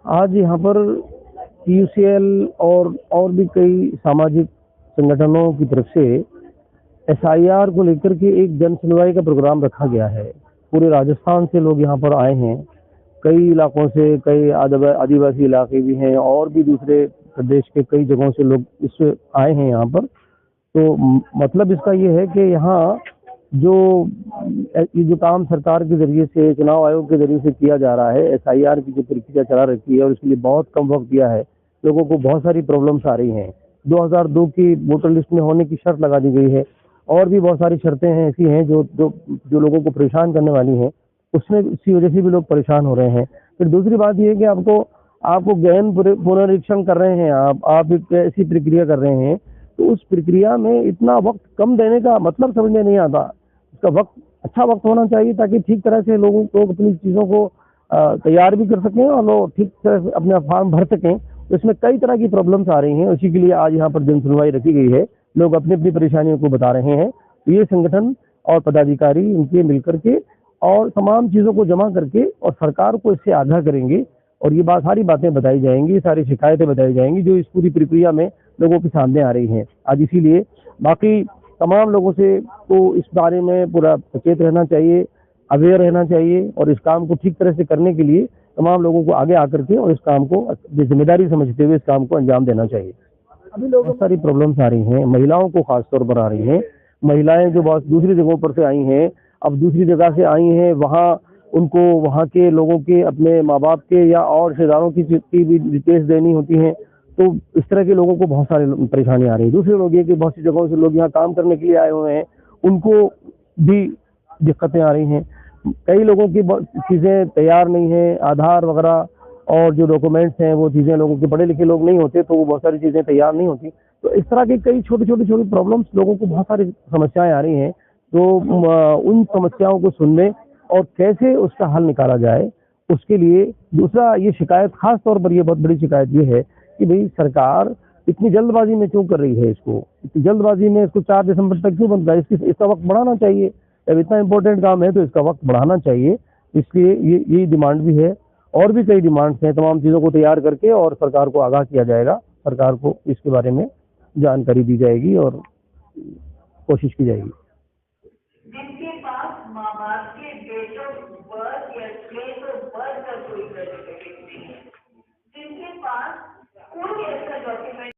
आज यहाँ पर पीयूसीएल और भी कई सामाजिक संगठनों की तरफ से एसआईआर को लेकर के एक जन सुनवाई का प्रोग्राम रखा गया है। पूरे राजस्थान से लोग यहाँ पर आए हैं, कई इलाकों से, कई आदिवासी इलाके भी हैं और भी दूसरे प्रदेश के कई जगहों से लोग इस आए हैं यहाँ पर। तो मतलब इसका ये है कि यहाँ जो ये जो काम सरकार के जरिए से, चुनाव आयोग के जरिए से किया जा रहा है, एसआईआर की जो प्रक्रिया चला रखी है और इसके लिए बहुत कम वक्त दिया है, लोगों को बहुत सारी प्रॉब्लम्स आ रही हैं। 2002 की वोटर लिस्ट में होने की शर्त लगा दी गई है और भी बहुत सारी शर्तें हैं ऐसी हैं जो जो जो लोगों को परेशान करने वाली हैं। उसमें इसी वजह से भी लोग परेशान हो रहे हैं। फिर दूसरी बात ये है कि आपको गहन पुनरीक्षण कर रहे हैं, आप एक ऐसी प्रक्रिया कर रहे हैं, तो उस प्रक्रिया में इतना वक्त कम देने का मतलब समझ में नहीं आता। उसका वक्त, अच्छा वक्त होना चाहिए ताकि ठीक तरह से लोग अपनी चीज़ों को तैयार भी कर सकें और लोग ठीक तरह से अपना फॉर्म भर सकें। तो इसमें कई तरह की प्रॉब्लम्स आ रही हैं, उसी के लिए आज यहाँ पर जन सुनवाई रखी गई है। लोग अपनी अपनी परेशानियों को बता रहे हैं। तो ये संगठन और पदाधिकारी इनके मिलकर के और तमाम चीज़ों को जमा करके और सरकार को इससे आगाह करेंगे और ये सारी बातें बताई जाएंगी, सारी शिकायतें बताई जाएंगी जो इस पूरी प्रक्रिया में लोगों के सामने आ रही हैं आज। इसीलिए बाकी तमाम लोगों से तो इस बारे में पूरा सचेत रहना चाहिए, अवेयर रहना चाहिए और इस काम को ठीक तरह से करने के लिए तमाम लोगों को आगे आकर के और इस काम को जिम्मेदारी समझते हुए इस काम को अंजाम देना चाहिए। अभी लोग बहुत सारी प्रॉब्लम्स आ रही हैं, महिलाओं को खास तौर पर आ रही हैं। महिलाएं जो बहुत दूसरी जगहों पर से आई हैं, अब दूसरी जगह से आई हैं, वहाँ उनको वहाँ के लोगों के, अपने माँ बाप के या और रिश्तेदारों की भी डिटेल्स देनी होती हैं। तो इस तरह के लोगों को बहुत सारी परेशानी आ रही है। दूसरे लोग ये कि बहुत सी जगहों से लोग यहाँ काम करने के लिए आए हुए हैं, उनको भी दिक्कतें आ रही हैं। कई लोगों की चीज़ें तैयार नहीं हैं, आधार वगैरह और जो डॉक्यूमेंट्स हैं वो चीज़ें, लोगों के पढ़े लिखे लोग नहीं होते तो वो बहुत सारी चीज़ें तैयार नहीं होती। तो इस तरह की कई छोटी प्रॉब्लम्स, लोगों को बहुत सारी समस्याएं आ रही हैं। तो उन समस्याओं को सुनने और कैसे उसका हल निकाला जाए, उसके लिए दूसरा ये शिकायत, खास तौर पर ये बहुत बड़ी शिकायत ये है कि भाई सरकार इतनी जल्दबाजी में क्यों कर रही है इसको, इतनी जल्दबाजी में इसको 4 दिसंबर तक क्यों बंद है, इसका वक्त बढ़ाना चाहिए। जब इतना इम्पोर्टेंट काम है तो इसका वक्त बढ़ाना चाहिए। इसलिए यही डिमांड भी है और भी कई डिमांड्स हैं। तमाम चीज़ों को तैयार करके और सरकार को आगाह किया जाएगा, सरकार को इसके बारे में जानकारी दी जाएगी और कोशिश की जाएगी। जिनके पास माँ बाप के डेट ऑफ बर्थ या प्लेस ऑफ बर्थ का कोई सर्टिफिकेट नहीं है, जिनके पास कोई ऐसा डॉक्यूमेंट